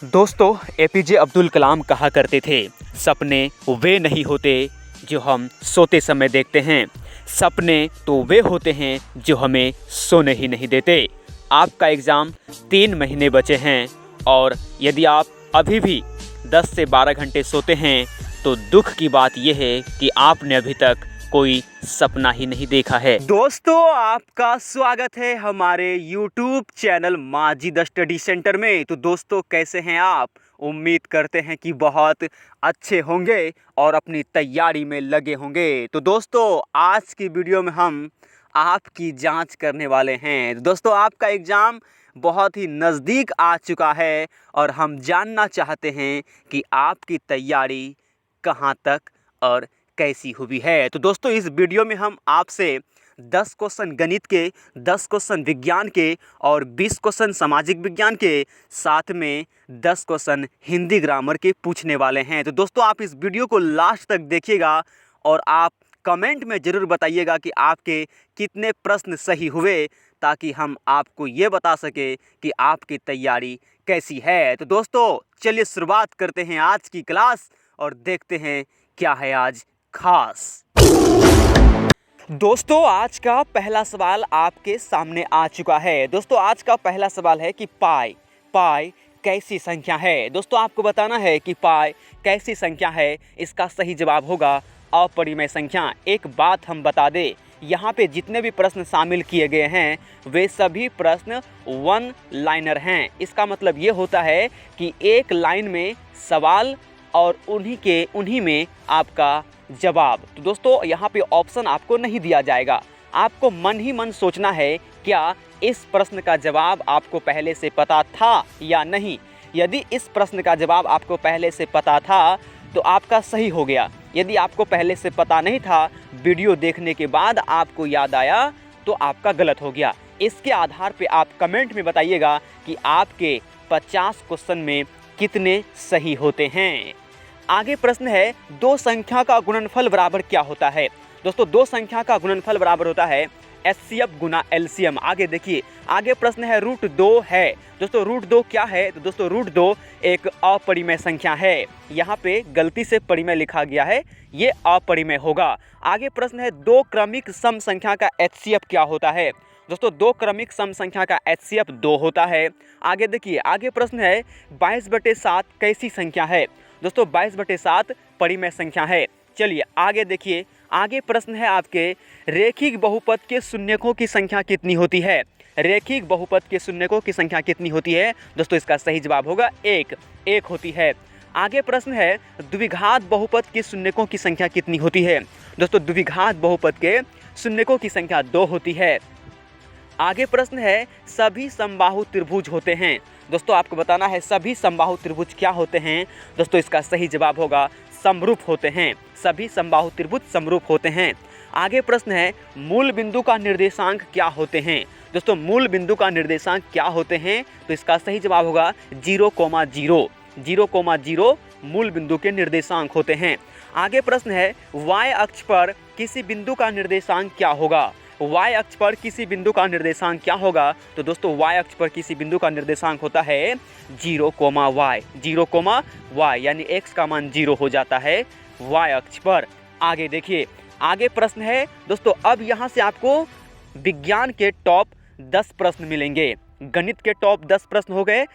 दोस्तों, एपीजे अब्दुल कलाम कहा करते थे, सपने वे नहीं होते जो हम सोते समय देखते हैं, सपने तो वे होते हैं जो हमें सोने ही नहीं देते। आपका एग्ज़ाम 3 महीने बचे हैं और यदि आप अभी भी 10 से 12 घंटे सोते हैं तो दुख की बात यह है कि आपने अभी तक कोई सपना ही नहीं देखा है। दोस्तों, आपका स्वागत है हमारे YouTube channel Majid study centre में। तो दोस्तों, कैसे हैं आप? उम्मीद करते हैं कि बहुत अच्छे होंगे और अपनी तैयारी में लगे होंगे। तो दोस्तों, आज की वीडियो में हम आपकी जांच करने वाले हैं। दोस्तों, आपका एग्ज़ाम बहुत ही नज़दीक आ चुका है और हम जानना चाहते हैं कि आपकी तैयारी कहाँ तक और कैसी हुई है। तो दोस्तों, इस वीडियो में हम आपसे 10 क्वेश्चन गणित के, 10 क्वेश्चन विज्ञान के और 20 क्वेश्चन सामाजिक विज्ञान के, साथ में 10 क्वेश्चन हिंदी ग्रामर के पूछने वाले हैं। तो दोस्तों, आप इस वीडियो को लास्ट तक देखिएगा और आप कमेंट में ज़रूर बताइएगा कि आपके कितने प्रश्न सही हुए, ताकि हम आपको ये बता सके कि आपकी तैयारी कैसी है। तो दोस्तों, चलिए शुरुआत करते हैं आज की क्लास और देखते हैं क्या है आज खास। दोस्तों, आज का पहला सवाल आपके सामने आ चुका है। दोस्तों, आज का पहला सवाल है कि पाई कैसी संख्या है। दोस्तों, आपको बताना है कि पाई कैसी संख्या है। इसका सही जवाब होगा अपरिमेय संख्या। एक बात हम बता दें, यहाँ पे जितने भी प्रश्न शामिल किए गए हैं वे सभी प्रश्न वन लाइनर हैं। इसका मतलब ये होता है कि एक लाइन में सवाल और उन्हीं में आपका जवाब। तो दोस्तों, यहाँ पे ऑप्शन आपको नहीं दिया जाएगा। आपको मन ही मन सोचना है क्या इस प्रश्न का जवाब आपको पहले से पता था या नहीं। यदि इस प्रश्न का जवाब आपको पहले से पता था तो आपका सही हो गया। यदि आपको पहले से पता नहीं था, वीडियो देखने के बाद आपको याद आया, तो आपका गलत हो गया। इसके आधार पे आप कमेंट में बताइएगा कि आपके 50 क्वेश्चन में कितने सही होते हैं। आगे प्रश्न है, दो संख्या का गुणनफल बराबर क्या होता है। दोस्तों, दो संख्या का गुणनफल बराबर होता है एचसीएफ गुना एलसीएम। आगे देखिए, आगे प्रश्न है √2 है। दोस्तों, √2 क्या है? तो दोस्तों, √2 एक अपरिमेय संख्या है। यहाँ पे गलती से परिमेय लिखा गया है, ये अपरिमेय होगा। आगे प्रश्न है, दो क्रमिक सम संख्या का एचसीएफ क्या होता है। दोस्तों, दो क्रमिक सम संख्या का एचसीएफ 2 होता है। आगे देखिए, आगे प्रश्न है 22/7 कैसी संख्या है। दोस्तों, 22/7 परिमेय संख्या है। चलिए आगे देखिए, आगे प्रश्न है आपके, रेखिक बहुपद के शून्यकों की संख्या कितनी होती है। रेखिक बहुपद के शून्यकों की संख्या कितनी होती है। दोस्तों, इसका सही जवाब होगा एक होती है। आगे प्रश्न है, द्विघात बहुपद के शून्यकों की संख्या कितनी होती है। दोस्तों, द्विघात बहुपद के शून्यकों की संख्या 2 होती है। आगे प्रश्न है, सभी समबाहु त्रिभुज होते हैं। दोस्तों, आपको बताना है सभी समबाहु त्रिभुज क्या होते हैं। दोस्तों, इसका सही जवाब होगा समरूप होते हैं। सभी समबाहु त्रिभुज समरूप होते हैं। आगे प्रश्न है, मूल बिंदु का निर्देशांक क्या होते हैं। दोस्तों, मूल बिंदु का निर्देशांक क्या होते हैं। तो इसका सही जवाब होगा 0,0। 0,0 मूल बिंदु के निर्देशांक होते हैं। आगे प्रश्न है, y अक्ष पर किसी बिंदु का निर्देशांक क्या होगा। y अक्ष पर किसी बिंदु का निर्देशांक क्या होगा। तो दोस्तों, y अक्ष पर किसी बिंदु का निर्देशांक होता है 0,y। 0,y यानी x का मान 0 हो जाता है y अक्ष पर। आगे देखिए, आगे प्रश्न है दोस्तों, अब यहाँ से आपको विज्ञान के टॉप 10 प्रश्न मिलेंगे। गणित के टॉप 10 प्रश्न हो गए।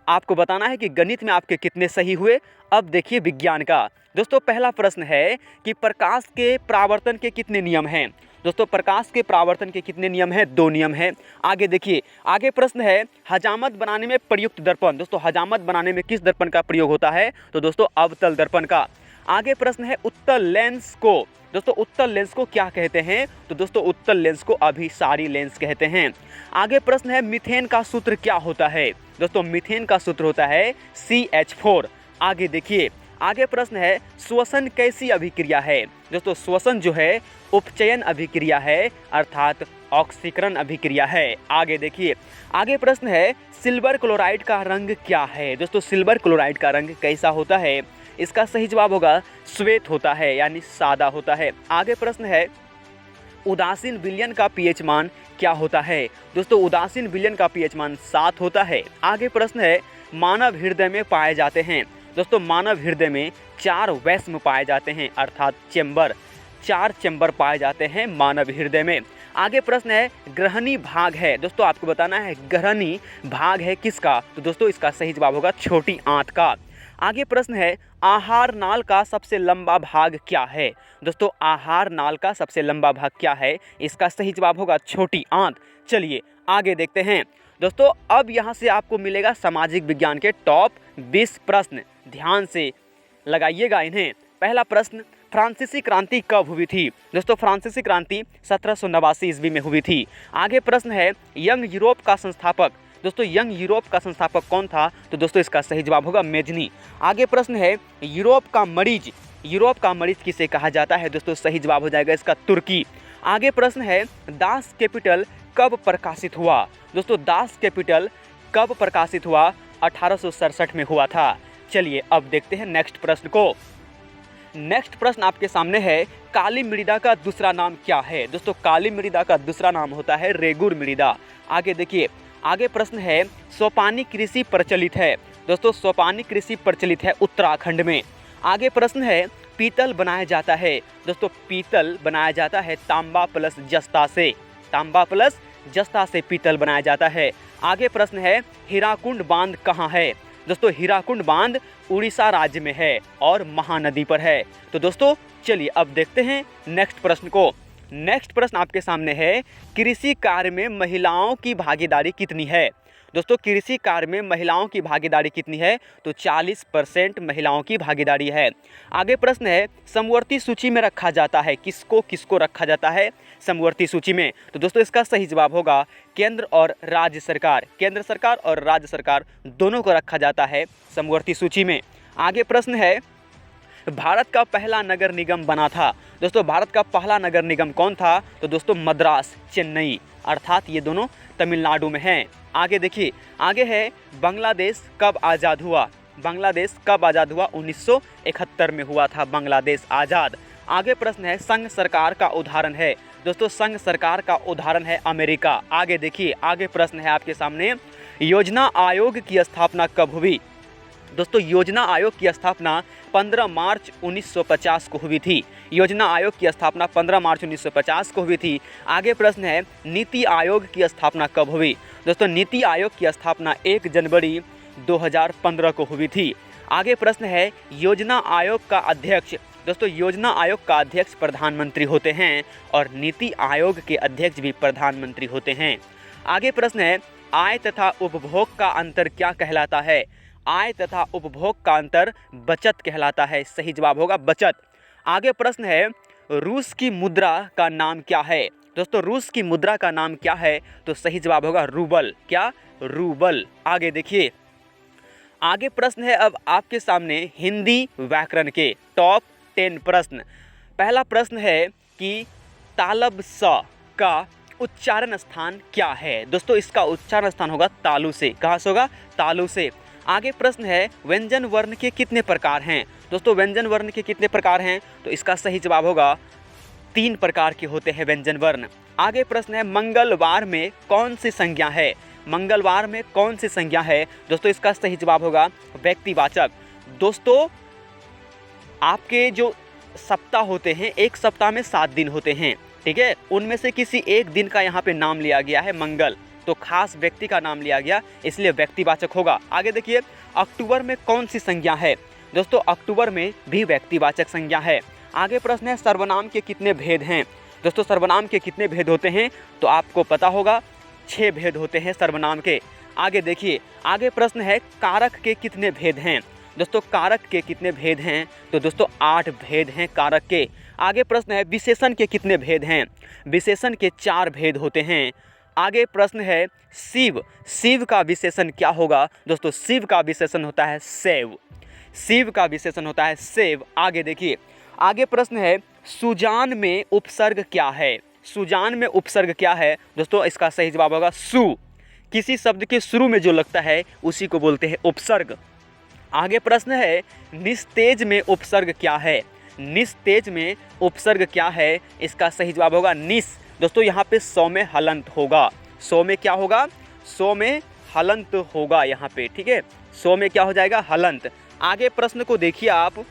आपको बताना है कि गणित में आपके कितने सही हुए। अब देखिए विज्ञान का। दोस्तों, पहला प्रश्न है कि प्रकाश के परावर्तन के कितने नियम हैं। दोस्तों, प्रकाश के परावर्तन के कितने नियम हैं। 2 नियम हैं। आगे देखिए, आगे प्रश्न है, हजामत बनाने में प्रयुक्त दर्पण। दोस्तों, हजामत बनाने में किस दर्पण का प्रयोग होता है। तो दोस्तों, अवतल दर्पण का। आगे प्रश्न है, उत्तल लेंस को, दोस्तों उत्तल लेंस को क्या कहते हैं। तो दोस्तों, उत्तल लेंस को अभिसारी लेंस कहते हैं। आगे प्रश्न है, मीथेन का सूत्र क्या होता है। दोस्तों, मीथेन का सूत्र होता है CH4। आगे देखिए, आगे प्रश्न है, श्वसन कैसी अभिक्रिया है। दोस्तों, श्वसन जो है उपचयन अभिक्रिया है, अर्थात ऑक्सीकरण अभिक्रिया है। आगे देखिए, आगे प्रश्न है, सिल्वर क्लोराइड का रंग क्या है। दोस्तों, सिल्वर क्लोराइड का रंग कैसा होता है। इसका सही जवाब होगा श्वेत होता है, यानी सादा होता है। आगे प्रश्न है, उदासीन विलयन का पीएच मान क्या होता है। दोस्तों, उदासीन विलयन का पीएच मान 7 होता है। आगे प्रश्न है, मानव हृदय में पाए जाते हैं? दोस्तों मानव हृदय में 4 वैष्म पाए जाते हैं, अर्थात चेंबर, 4 चेंबर पाए जाते हैं मानव हृदय में। आगे प्रश्न है ग्रहणी भाग है, दोस्तों आपको बताना है ग्रहणी भाग है किसका? तो दोस्तों इसका सही जवाब होगा छोटी आंत का। आगे प्रश्न है आहार नाल का सबसे लंबा भाग क्या है? दोस्तों आहार नाल का सबसे लंबा भाग क्या है? इसका सही जवाब होगा छोटी आंत। चलिए आगे देखते हैं दोस्तों। अब यहाँ से आपको मिलेगा सामाजिक विज्ञान के टॉप 20 प्रश्न, ध्यान से लगाइएगा इन्हें। पहला प्रश्न, फ्रांसीसी क्रांति कब हुई थी? दोस्तों फ्रांसीसी क्रांति 1789 ईस्वी में हुई थी। आगे प्रश्न है यंग यूरोप का संस्थापक, दोस्तों यंग यूरोप का संस्थापक कौन था? तो दोस्तों इसका सही जवाब होगा मेजनी। आगे प्रश्न है यूरोप का मरीज, यूरोप का मरीज किसे कहा जाता है? दोस्तों सही जवाब हो जाएगा इसका तुर्की। आगे प्रश्न है दास कैपिटल कब प्रकाशित हुआ? दोस्तों दास कैपिटल कब प्रकाशित हुआ? 1867 में हुआ था। चलिए अब देखते हैं नेक्स्ट प्रश्न को। नेक्स्ट प्रश्न आपके सामने है काली मृदा का दूसरा नाम क्या है? दोस्तों काली मृदा का दूसरा नाम होता है रेगुर मृदा। आगे देखिए, आगे प्रश्न है सोपानी कृषि प्रचलित है? दोस्तों सोपानी कृषि प्रचलित है उत्तराखंड में। आगे प्रश्न है पीतल बनाया जाता है? दोस्तों पीतल बनाया जाता है तांबा प्लस जस्ता से, तांबा प्लस जस्ता से पीतल बनाया जाता है। आगे प्रश्न है हीराकुंड बांध कहाँ है? दोस्तों हीराकुंड बांध उड़ीसा राज्य में है और महानदी पर है। तो दोस्तों चलिए अब देखते हैं नेक्स्ट प्रश्न को। नेक्स्ट प्रश्न आपके सामने है कृषि कार्य में महिलाओं की भागीदारी कितनी है? दोस्तों कृषि कार्य में महिलाओं की भागीदारी कितनी है? तो 40% महिलाओं की भागीदारी है। आगे प्रश्न है समवर्ती सूची में रखा जाता है किसको, किसको रखा जाता है समवर्ती सूची में? तो दोस्तों इसका सही जवाब होगा केंद्र और राज्य सरकार, केंद्र सरकार और राज्य सरकार दोनों को रखा जाता है समवर्ती सूची में। आगे प्रश्न है भारत का पहला नगर निगम बना था? दोस्तों भारत का पहला नगर निगम कौन था? तो दोस्तों मद्रास, चेन्नई, अर्थात ये दोनों तमिलनाडु में हैं। आगे देखिए, आगे है बांग्लादेश कब आज़ाद हुआ? बांग्लादेश कब आज़ाद हुआ? 1971 में हुआ था बांग्लादेश आज़ाद। आगे प्रश्न है संघ सरकार का उदाहरण है? दोस्तों संघ सरकार का उदाहरण है अमेरिका। आगे देखिए, आगे प्रश्न है आपके सामने योजना आयोग की स्थापना कब हुई? दोस्तों योजना आयोग की स्थापना 15 मार्च 1950 को हुई थी। योजना आयोग की स्थापना 15 मार्च 1950 को हुई थी। आगे प्रश्न है नीति आयोग की स्थापना कब हुई? दोस्तों नीति आयोग की स्थापना 1 जनवरी 2015 को हुई थी। आगे प्रश्न है योजना आयोग का अध्यक्ष? दोस्तों योजना आयोग का अध्यक्ष प्रधानमंत्री होते हैं और नीति आयोग के अध्यक्ष भी प्रधानमंत्री होते हैं। आगे प्रश्न है आय तथा उपभोग का अंतर क्या कहलाता है? आय तथा उपभोग का अंतर बचत कहलाता है। सही जवाब होगा बचत। आगे प्रश्न है रूस की मुद्रा का नाम क्या है? दोस्तों रूस की मुद्रा का नाम क्या है? तो सही जवाब होगा रूबल। क्या? रूबल। आगे देखिए, आगे प्रश्न है अब आपके सामने हिंदी व्याकरण के टॉप 10 प्रश्न। पहला प्रश्न है कि तालब स का उच्चारण स्थान क्या है? दोस्तों इसका उच्चारण स्थान होगा तालु से। कहाँ से होगा? तालु से। आगे प्रश्न है व्यंजन वर्ण के कितने प्रकार हैं? दोस्तों व्यंजन वर्ण के कितने प्रकार हैं? तो इसका सही जवाब होगा 3 प्रकार के होते हैं व्यंजन वर्ण। आगे प्रश्न है मंगलवार में कौन सी संज्ञा है? मंगलवार में कौन सी संज्ञा है? दोस्तों इसका सही जवाब होगा व्यक्तिवाचक। दोस्तों आपके जो सप्ताह होते हैं, एक सप्ताह में 7 दिन होते हैं, ठीक है, उनमें से किसी एक दिन का यहाँ पे नाम लिया गया है मंगल, तो खास व्यक्ति का नाम लिया गया, इसलिए व्यक्तिवाचक होगा। आगे देखिए अक्टूबर में कौन सी संज्ञा है? दोस्तों अक्टूबर में भी व्यक्तिवाचक संज्ञा है। आगे प्रश्न है सर्वनाम के कितने भेद हैं? दोस्तों सर्वनाम के कितने भेद होते हैं? तो आपको पता होगा 6 भेद होते हैं सर्वनाम के। आगे देखिए, आगे प्रश्न है कारक के कितने भेद हैं? दोस्तों कारक के कितने भेद हैं? तो दोस्तों 8 भेद हैं कारक के। आगे प्रश्न है विशेषण के कितने भेद हैं? विशेषण के 4 भेद होते हैं। आगे प्रश्न है शिव, शिव का विशेषण क्या होगा? दोस्तों शिव का विशेषण होता है सेव, शिव का विशेषण होता है सेव। आगे देखिए, आगे प्रश्न है सुजान में उपसर्ग क्या है? सुजान में उपसर्ग क्या है? दोस्तों इसका सही जवाब होगा सु। किसी शब्द के शुरू में जो लगता है उसी को बोलते हैं उपसर्ग। आगे प्रश्न है निस्तेज में उपसर्ग क्या है? निस्तेज में उपसर्ग क्या है? इसका सही जवाब होगा निस। दोस्तों यहाँ पे 100 में हलंत होगा। 100 में क्या होगा? 100 में हलंत होगा यहाँ पे, ठीक है, सो में क्या हो जाएगा, हलंत। आगे प्रश्न को देखिए आप।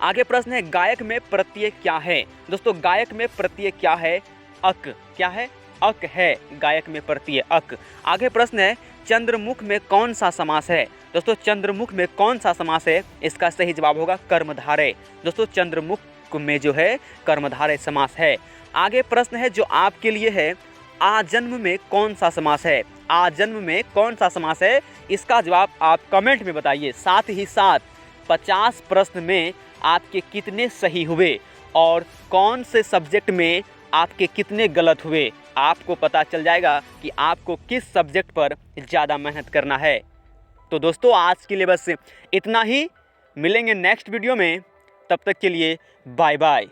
आगे प्रश्न है गायक में प्रत्यय क्या है। दोस्तों गायक में प्रत्यय क्या है, अक। क्या है, अक है गायक में प्रत्यय अक। आगे प्रश्न है चंद्रमुख में कौन सा समास है। दोस्तों चंद्रमुख में कौन सा समास है, इसका सही जवाब होगा कर्मधारय। दोस्तों चंद्रमुख में जो है कर्मधारय समास है। आगे प्रश्न है जो आपके लिए है, आजन्म में कौन सा समास है। आजन्म में कौन सा समास है, इसका जवाब आप कमेंट में बताइए। साथ ही साथ 50 प्रश्न में आपके कितने सही हुए और कौन से सब्जेक्ट में आपके कितने गलत हुए, आपको पता चल जाएगा कि आपको किस सब्जेक्ट पर ज़्यादा मेहनत करना है। तो दोस्तों आज के लिए बस इतना ही, मिलेंगे नेक्स्ट वीडियो में, तब तक के लिए बाय बाय।